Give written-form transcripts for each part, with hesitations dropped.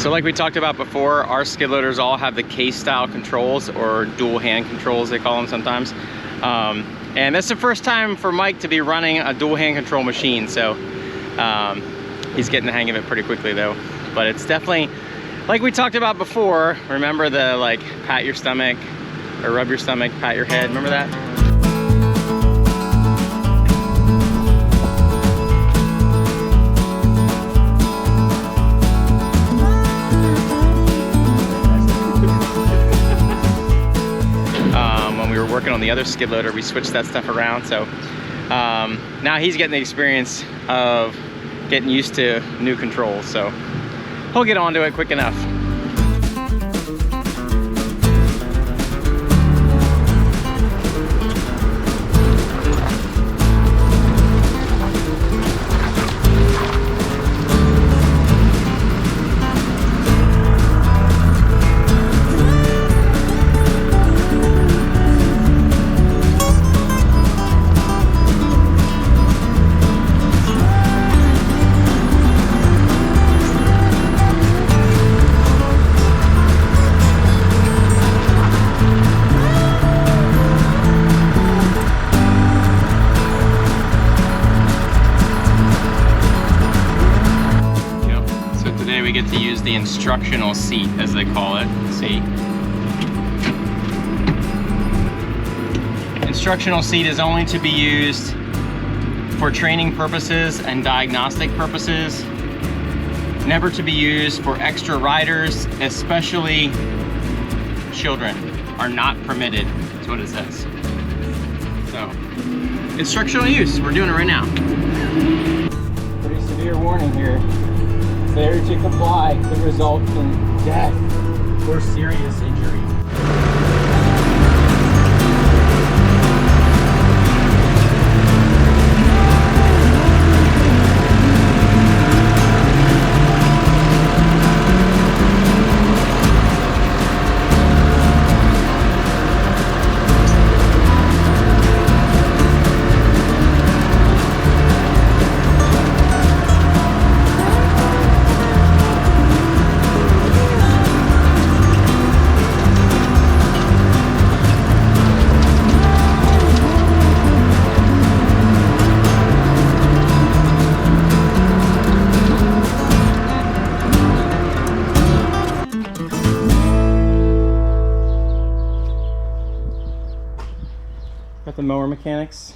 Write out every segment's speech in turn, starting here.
So like we talked about before, our skid loaders all have the case style controls, or dual hand controls they call them sometimes. And that's the first time for Mike to be running a dual hand control machine. So he's getting the hang of it pretty quickly though. But it's definitely, like we talked about before, remember the like pat your stomach or rub your stomach, pat your head, remember that? When we were working on the other skid loader, we switched that stuff around. So now he's getting the experience of getting used to new controls. So he'll get onto it quick enough. We get to use the instructional seat, as they call it. See? Instructional seat is only to be used for training purposes and diagnostic purposes. Never to be used for extra riders, especially children are not permitted. That's what it says. So, instructional use, we're doing it right now. Pretty severe warning here. Failure to comply could result in death or serious injury. Got the mower mechanics.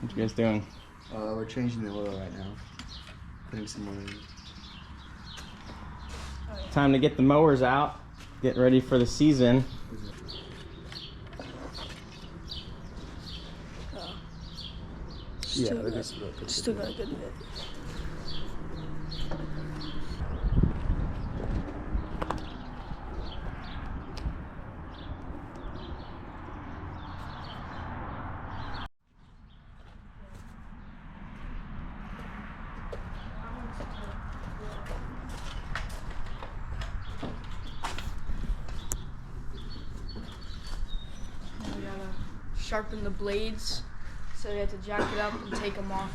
What you guys doing? We're changing the oil right now. Putting some more in. Time to get the mowers out. Get ready for the season. Yeah, still got a good bit. Sharpen the blades, so you have to jack it up and take them off.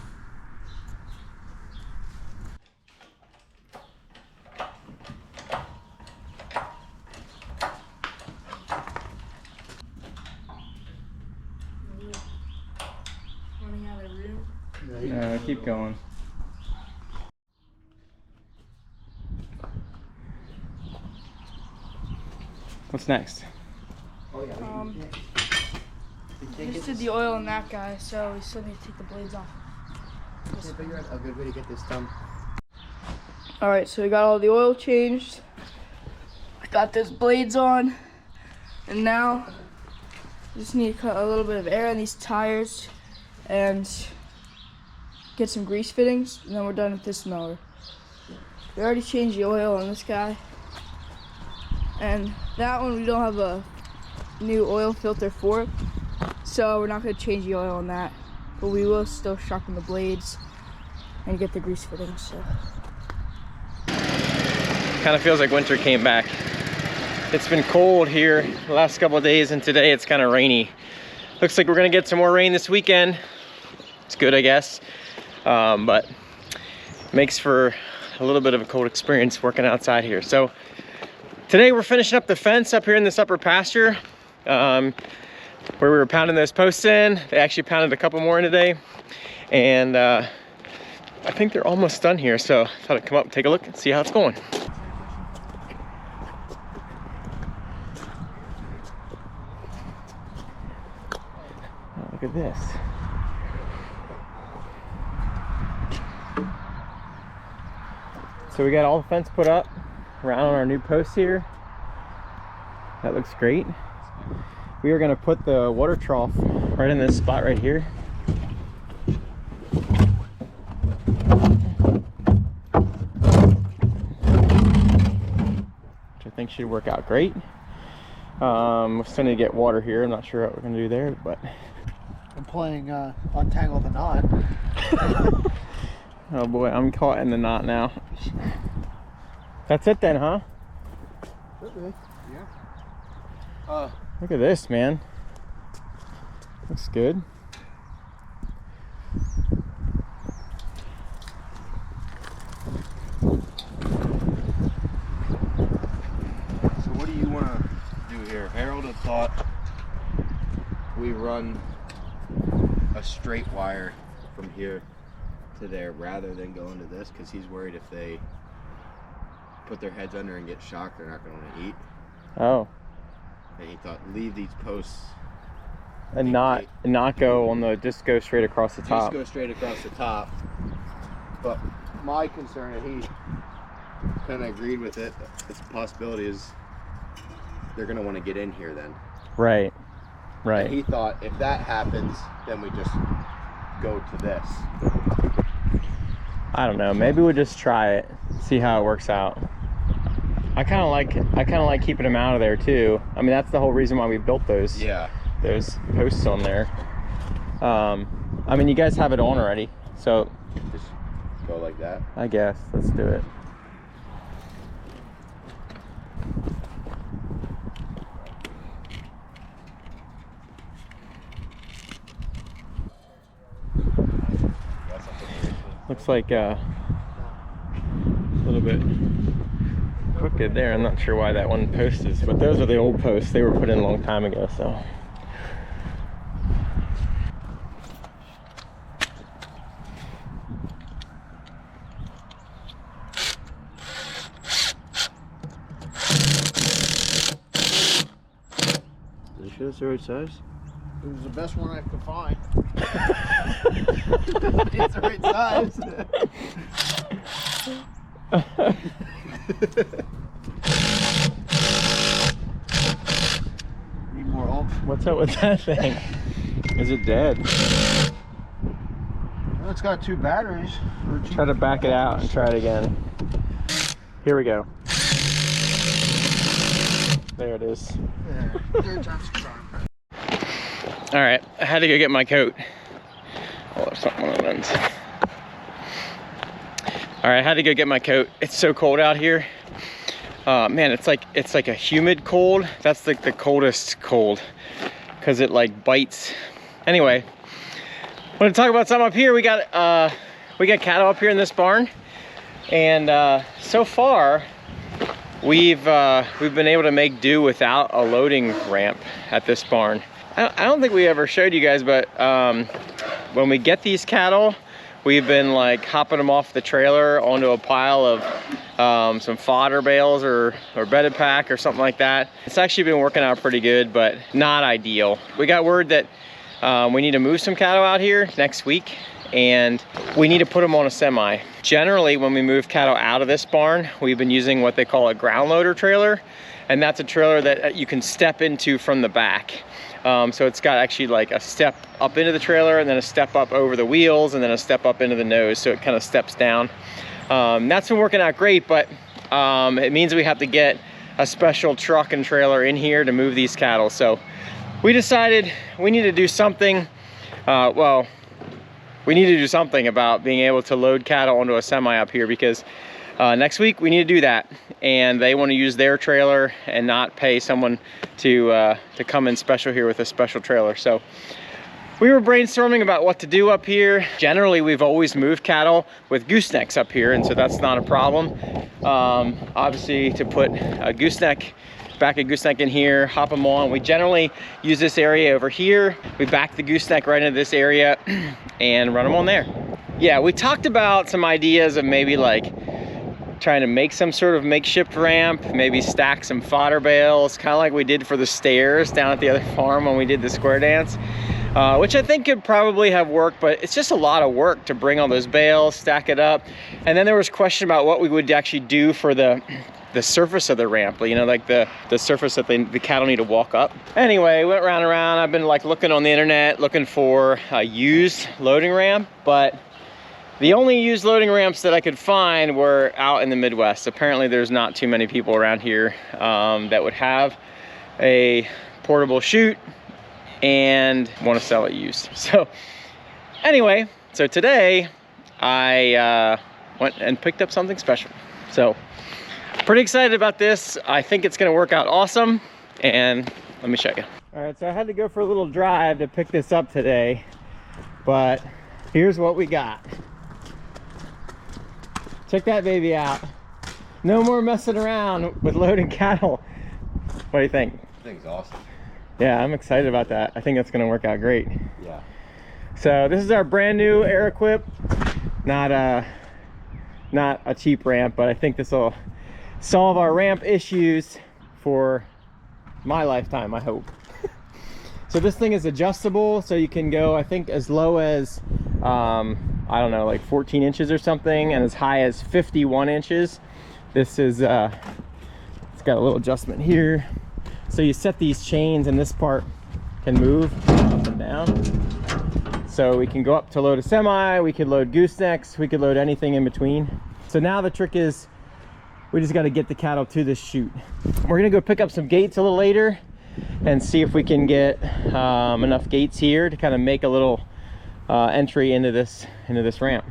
Running out of room. Keep going. What's next? Just did the oil on that guy, so we still need to take the blades off. Can't figure out a good way to get this done. Alright, so we got all the oil changed. I got those blades on. And now, just need to cut a little bit of air in these tires and get some grease fittings, and then we're done with this mower. We already changed the oil on this guy. And that one we don't have a new oil filter for, so we're not going to change the oil on that, but we will still sharpen the blades and get the grease fittings. So Kind of feels like winter came back. It's been cold here the last couple of days, and today it's kind of rainy. Looks like we're gonna get some more rain this weekend. It's good, I guess, but makes for a little bit of a cold experience working outside here. So today we're finishing up the fence up here in this upper pasture where we were pounding those posts in. They actually pounded a couple more in today, and I think they're almost done here. So I thought I'd come up and take a look and see how it's going. Oh, look at this. So we got all the fence put up around our new posts here. That looks great. We are gonna put the water trough right in this spot right here. Which I think should work out great. We still need to get water here. I'm not sure what we're gonna do there, but. I'm playing Untangle the Knot. Oh boy, I'm caught in the knot now. That's it then, huh? Yeah. Look at this, man. Looks good. So what do you want to do here? Harold had thought we run a straight wire from here to there rather than go into this, because he's worried if they put their heads under and get shocked, they're not going to eat. Oh. And he thought leave these posts And not go on the, just go straight across the top. Just go straight across the top. But my concern, and he kind of agreed with it, it's a possibility is they're going to want to get in here then. Right. Right. And he thought if that happens, then we just go to this. I don't know. Maybe we'll just try it, see how it works out. I kind of like keeping them out of there too. I mean, that's the whole reason why we built those. Yeah. Those posts on there. I mean, you guys have it on already, so Just go like that. I guess let's do it. Looks like a little bit crooked there. I'm not sure why that one post is, but those are the old posts. They were put in a long time ago, so. Are you sure it's the right size? It was the best one I could find. It's the right size. Need more oomph. What's up with that thing? Is it dead? Well, it's got 2 batteries. Try to back it out and try it again. Here we go. There it is. Yeah, 3rd time's a charm. All right, I had to go get my coat. Oh, there's something on the lens. All right, I had to go get my coat. It's so cold out here. Man, it's like a humid cold. That's like the coldest cold because it like bites. Anyway, I want to talk about something up here. We got cattle up here in this barn, and so far we've been able to make do without a loading ramp at this barn. I don't think we ever showed you guys, but when we get these cattle, we've been like hopping them off the trailer onto a pile of some fodder bales or bedded pack or something like that. It's actually been working out pretty good, but not ideal. We got word that we need to move some cattle out here next week, and we need to put them on a semi. Generally, when we move cattle out of this barn, we've been using what they call a ground loader trailer, and that's a trailer that you can step into from the back. So it's got actually like a step up into the trailer, and then a step up over the wheels, and then a step up into the nose, so it kind of steps down. That's been working out great, but it means we have to get a special truck and trailer in here to move these cattle. So we decided we need to do something. Well, we need to do something about being able to load cattle onto a semi up here, because next week we need to do that, and they want to use their trailer and not pay someone to come in special here with a special trailer. So we were brainstorming about what to do up here. Generally, we've always moved cattle with goosenecks up here, and so that's not a problem. Obviously, to put a gooseneck, back a gooseneck in here, hop them on. We generally use this area over here. We back the gooseneck right into this area and run them on there. Yeah, we talked about some ideas of maybe like trying to make some sort of makeshift ramp, maybe stack some fodder bales, kind of like we did for the stairs down at the other farm when we did the square dance, which I think could probably have worked, but it's just a lot of work to bring all those bales, stack it up. And then there was a question about what we would actually do for the surface of the ramp, you know, like the surface that the cattle need to walk up. Anyway, went round and around. I've been like looking on the internet, looking for a used loading ramp, but the only used loading ramps that I could find were out in the Midwest. Apparently there's not too many people around here that would have a portable chute and want to sell it used. So anyway, so today I went and picked up something special. So pretty excited about this. I think it's gonna work out awesome, and let me show you. All right, so I had to go for a little drive to pick this up today, but here's what we got. Check that baby out. No more messing around with loading cattle. What do you think? This thing's awesome. Yeah, I'm excited about that. I think that's gonna work out great. Yeah. So this is our brand new Air Equip. Not a cheap ramp, but I think this will solve our ramp issues for my lifetime, I hope. So this thing is adjustable, so you can go, I think, as low as I don't know, like 14 inches or something, and as high as 51 inches. This is it's got a little adjustment here, so you set these chains and this part can move up and down. So we can go up to load a semi, we could load goosenecks, we could load anything in between. So now the trick is we just got to get the cattle to this chute. We're gonna go pick up some gates a little later and see if we can get enough gates here to kind of make a little entry into this ramp.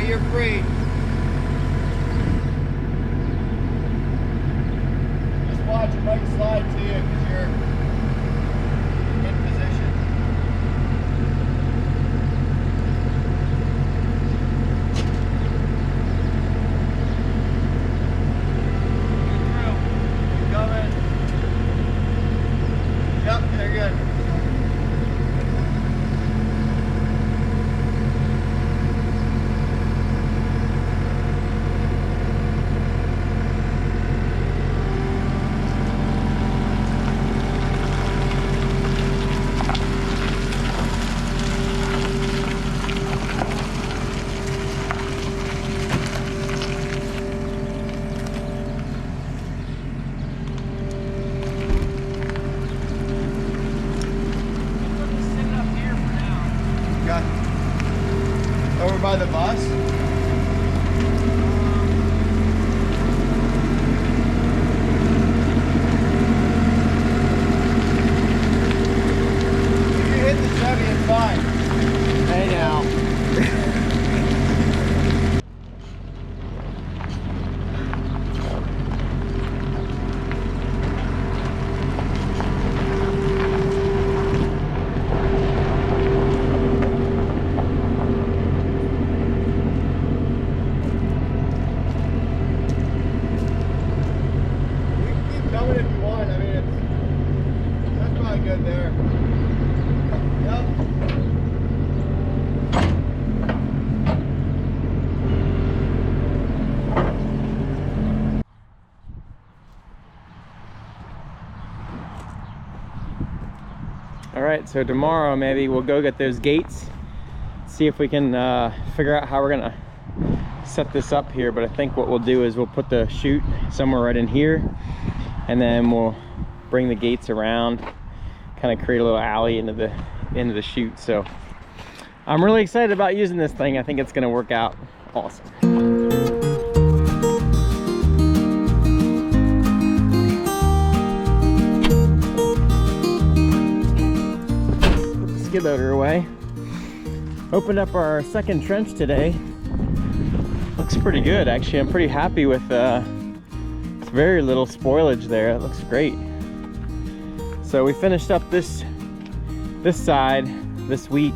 You're free. Just watch, it might slide to you because you're in position. Keep coming. Yep, they're good. Over by the bus? If you hit the Chevy, it's fine. Hey now. Good there. Yep. All right, so tomorrow maybe we'll go get those gates, see if we can figure out how we're gonna set this up here. But I think what we'll do is we'll put the chute somewhere right in here, and then we'll bring the gates around, kind of create a little alley into the chute. So I'm really excited about using this thing. I think it's gonna work out awesome. Put the skid loader away. Opened up our second trench today. Looks pretty good, actually. I'm pretty happy with very little spoilage there. It looks great. So we finished up this side this week.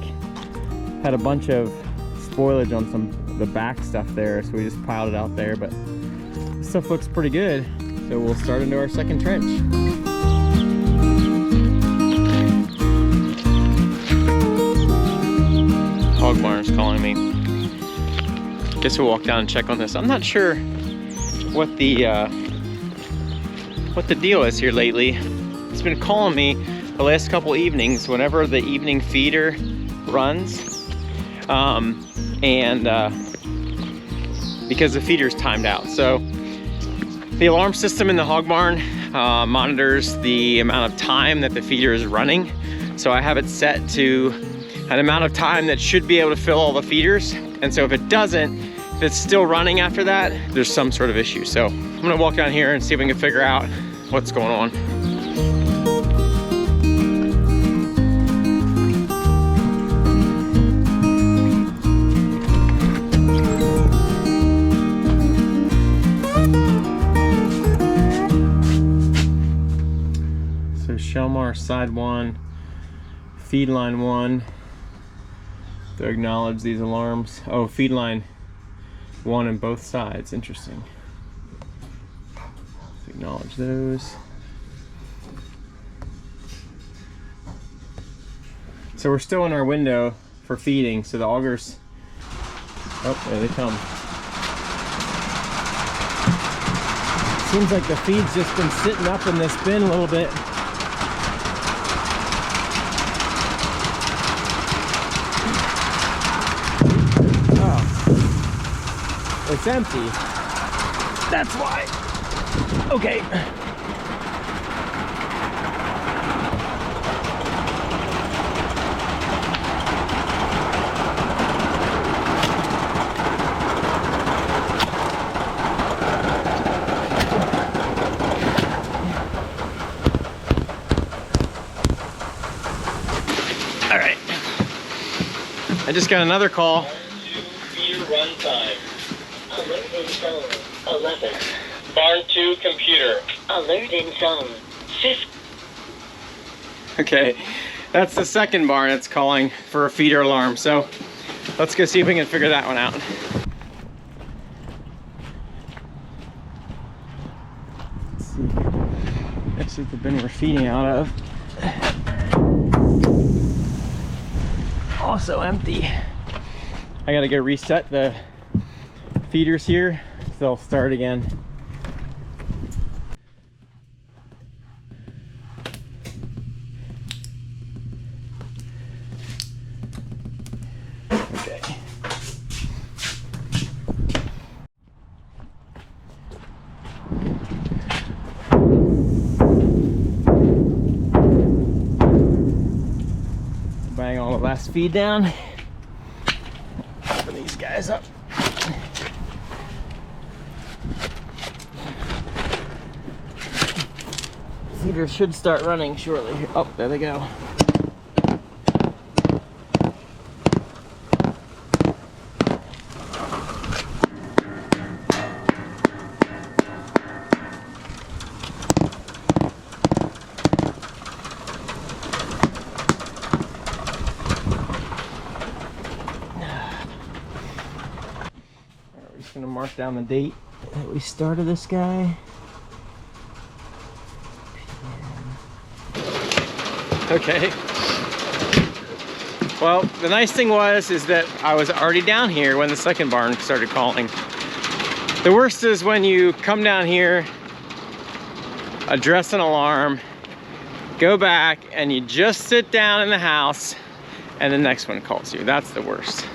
Had a bunch of spoilage on some of the back stuff there, so we just piled it out there, but this stuff looks pretty good. So we'll start into our second trench. Hog barn's calling me. Guess we'll walk down and check on this. I'm not sure what the deal is here lately. It's been calling me the last couple evenings whenever the evening feeder runs, because the feeder's timed out. So the alarm system in the hog barn monitors the amount of time that the feeder is running. So I have it set to an amount of time that should be able to fill all the feeders. And so if it doesn't, if it's still running after that, there's some sort of issue. So I'm gonna walk down here and see if we can figure out what's going on. So Shelmar side 1, feed line 1. To acknowledge these alarms. Oh, feed line 1 on both sides. Interesting. Let's acknowledge those. So we're still in our window for feeding. So the augers. Oh, there they come. Seems like the feed's just been sitting up in this bin a little bit. It's empty. That's why. Okay. All right. I just got another call. Feeder run time. 11. Barn 2 computer. Alert in zone. 50. Okay, that's the second barn it's calling for a feeder alarm. So let's go see if we can figure that one out. Let's see. Actually, the bin we're feeding out of. Also empty. I gotta go reset the feeders here, so they'll start again. Okay. Bang all the last feed down. Open these guys up. Feeder should start running shortly. Oh, there they go. We're just gonna mark down the date that we started this guy. Okay. Well, the nice thing is that I was already down here when the second barn started calling. The worst is when you come down here, address an alarm, go back, and you just sit down in the house, and the next one calls you. That's the worst.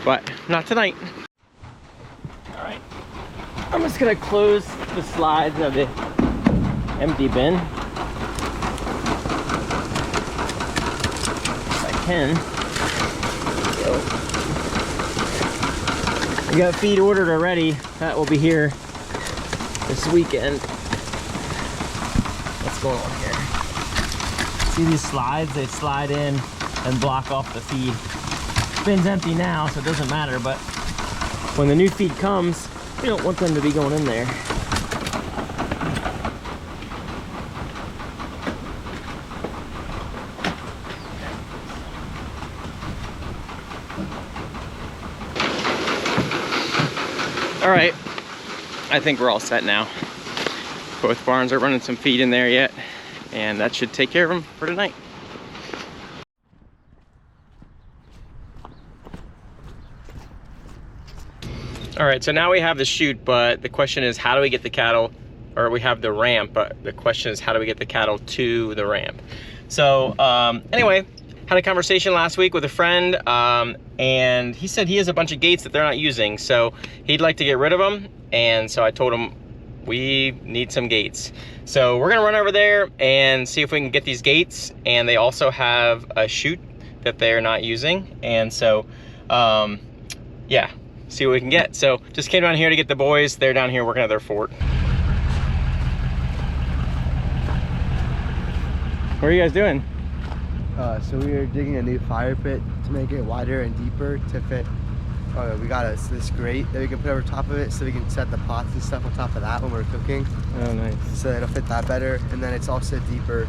But not tonight. All right. I'm just gonna close the slides of the empty bin. If I can. So we got feed ordered already. That will be here this weekend. What's going on here? See these slides? They slide in and block off the feed. Bin's empty now, so it doesn't matter, but when the new feed comes, we don't want them to be going in there. All right, I think we're all set now. Both barns are running some feed in there yet, and that should take care of them for tonight. All right, so now we have the chute, but the question is, how do we get the cattle, or we have the ramp, but the question is, how do we get the cattle to the ramp? So anyway, had a conversation last week with a friend, and he said he has a bunch of gates that they're not using, so he'd like to get rid of them. And so I told him we need some gates. So we're gonna run over there and see if we can get these gates. And they also have a chute that they're not using. And so, yeah, see what we can get. So just came down here to get the boys. They're down here working at their fort. What are you guys doing? So we are digging a new fire pit to make it wider and deeper to fit. We got this grate that we can put over top of it so we can set the pots and stuff on top of that when we're cooking. Oh, nice. So it'll fit that better, and then it's also deeper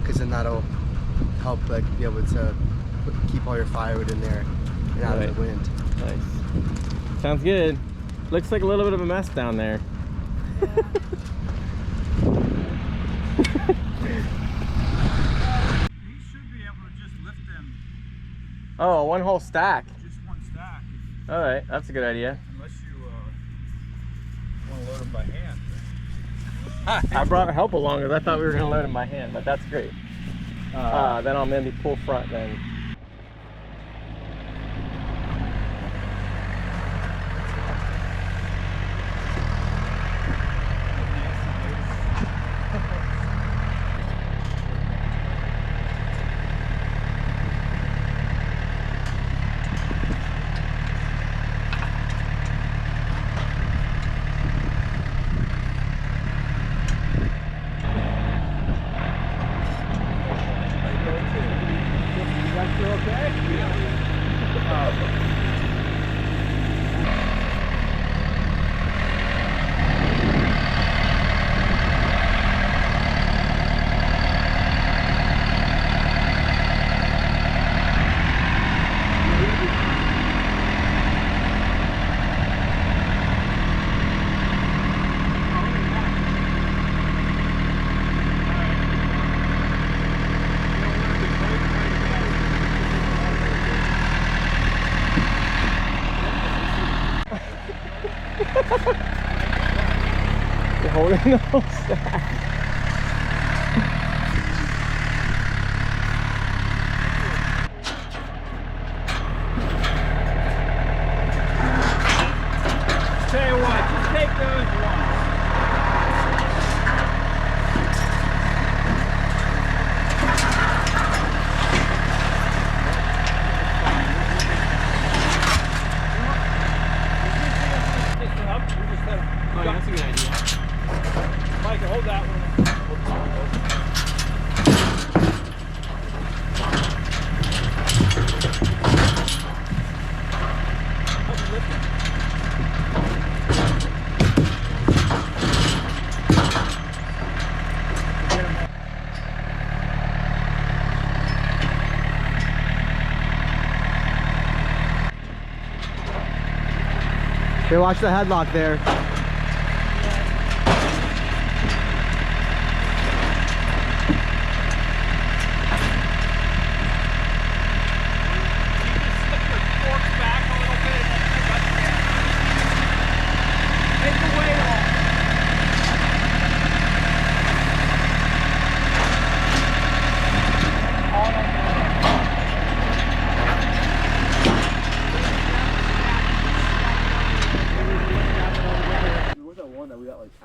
because then that'll help like be able to keep all your firewood in there and out of the wind. Nice. Sounds good. Looks like a little bit of a mess down there. You should be able to just lift them. Oh, one whole stack. Just one stack. All right, that's a good idea. Unless you want to load them by hand. I brought help along because I thought we were going to load them by hand, but that's great. Then I'll maybe pull front then. You're holding the whole stack. Tell you what, just take those ones. Oh, that's a good idea. Michael, hold that one. Okay, watch the headlock there.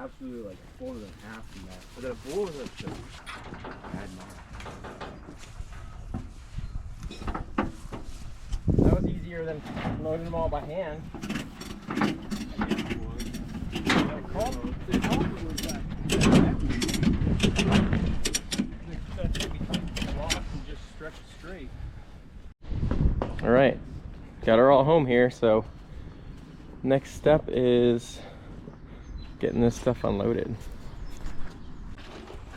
Absolutely like folded in half from that. But the bull was like just bad. That was easy. easier than loading them all by hand. All right, got her all home here, so next step is getting this stuff unloaded.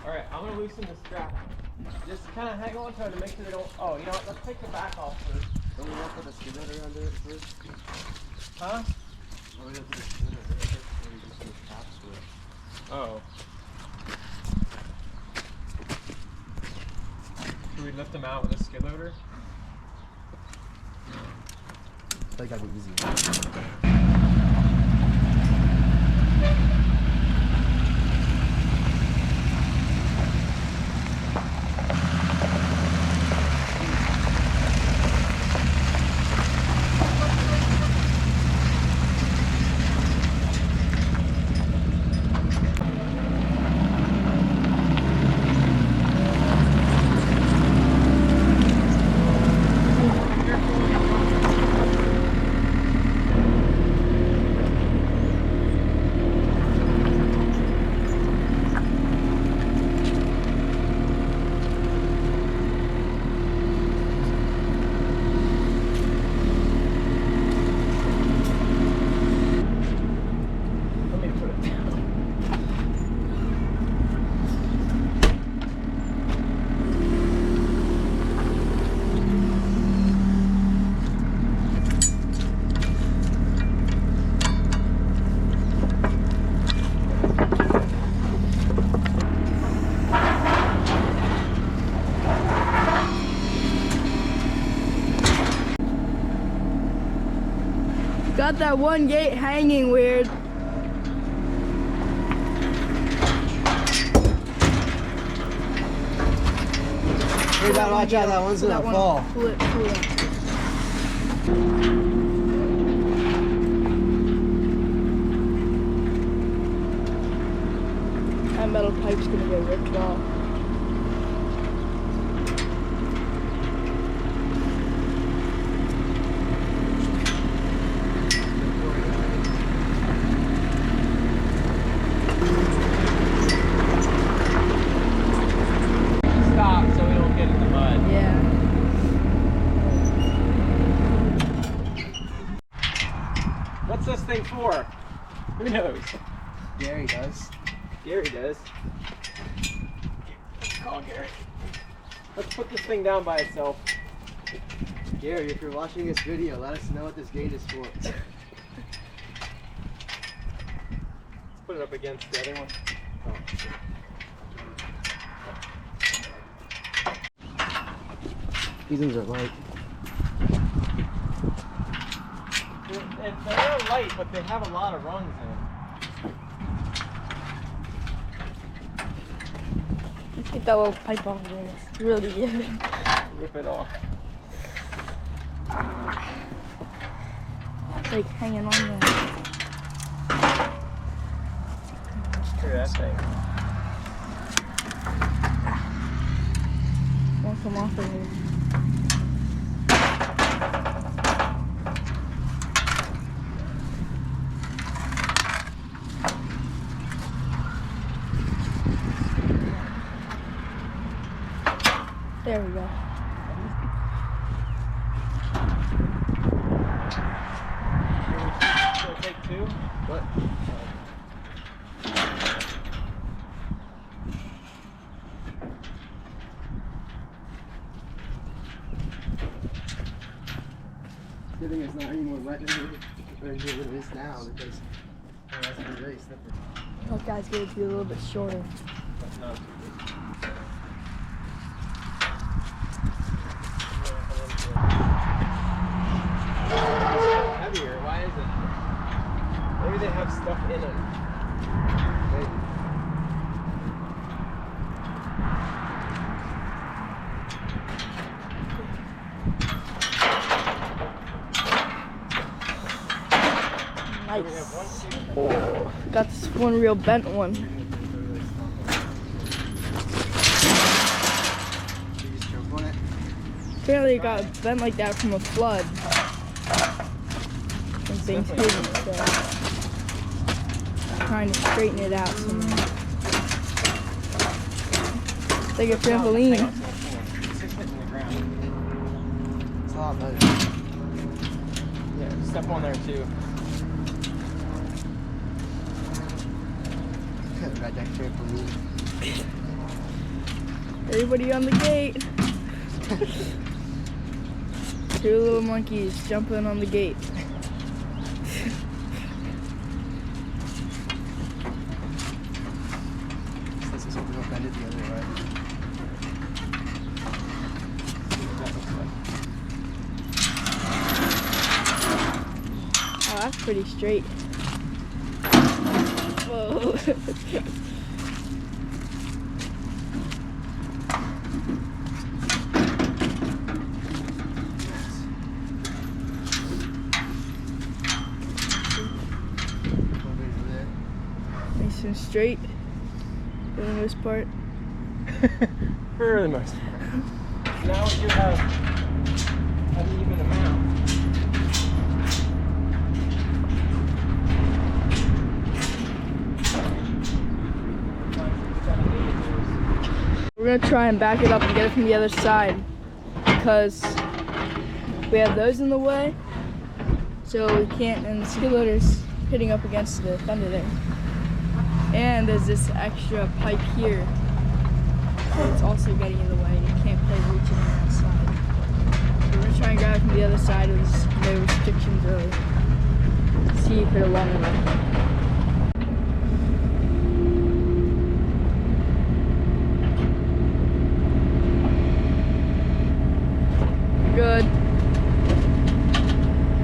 All right, I'm gonna loosen the strap. Just kind of hang on to it to make sure they don't, oh, you know what, let's take the back off first. Don't we have to put the skid loader under it first? Huh? Don't we have to put the skid loader under it first before we just do the top switch? Oh. Should we lift them out with a skid loader? I feel like that'd be easy. Got that one gate hanging weird. You gotta watch out, that one's gonna fall. Pull it. That metal pipe's gonna get ripped off. Stop so we don't get in the mud. Yeah. What's this thing for? Who knows? Gary does. Gary does. Let's call Gary. Let's put this thing down by itself. Gary, if you're watching this video, let us know what this gate is for. Let's put it up against the other one. These ones are light. They're light, but they have a lot of rungs in them. Get that little pipe on there. It's really good. Rip it off. It's like hanging on there. Hear that thing. Won't come off of here. There we go. Should I take two? What? Good thing it's not any more wet than it is now because that's been really slippery. That guy's going to be a little bit shorter. That's not too good. Heavier, why is it? Maybe they have stuff in them. Nice. Oh, got this one real bent one. Did you just jump on it? Apparently it got bent like that from a flood. thing's hidden, so I'm trying to straighten it out somewhere. It's like a trampoline. It's a lot better. Yeah, step on there too. Right next to trampoline. Everybody on the gate. Two little monkeys jumping on the gate. This is hoping to bend it the other way. Oh, that's pretty straight. Whoa. Nice and straight for the most part. For the most part. Now you have an even amount. We're gonna try and back it up and get it from the other side because we have those in the way, so we can't, and the skid loader's hitting up against the fender there. And there's this extra pipe here that's also getting in the way, and you can't play reaching on that side. So we're gonna try and grab it from the other side with no restrictions really. See if it'll long enough. Good.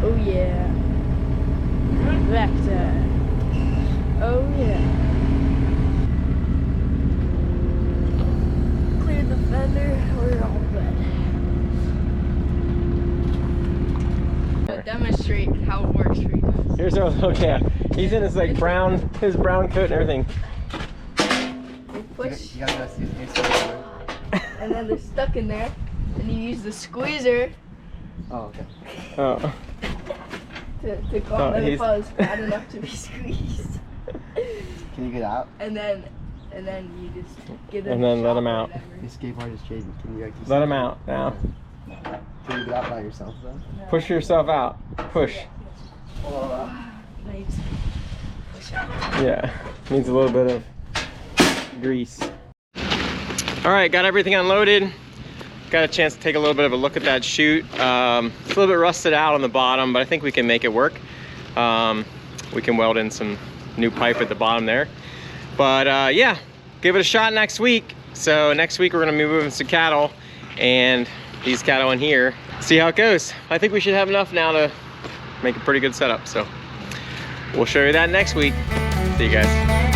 Oh yeah. Vector. Oh yeah. Cleared the fender. We're all good. Demonstrate how it works for you guys. Here's our little cat. He's in his like his brown coat and everything. You push, You gotta see his face. and then they're stuck in there, and you use the squeezer Oh, okay. Oh. to go on the he's- fuzz bad enough to be squeezed. Can you get out? And then you just give them And a then let shot him or out. whatever. Your skateboard is Jaden. Can you like Let him out now. Can you get out by yourself though? Push yourself out. Push. Nice. Yeah. Needs a little bit of grease. All right, got everything unloaded. Got a chance to take a little bit of a look at that chute. It's a little bit rusted out on the bottom, but I think we can make it work. We can weld in some new pipe at the bottom there. But yeah, give it a shot next week. So next week we're gonna be moving some cattle and these cattle in here. See how it goes. I think we should have enough now to make a pretty good setup. So we'll show you that next week. See you guys.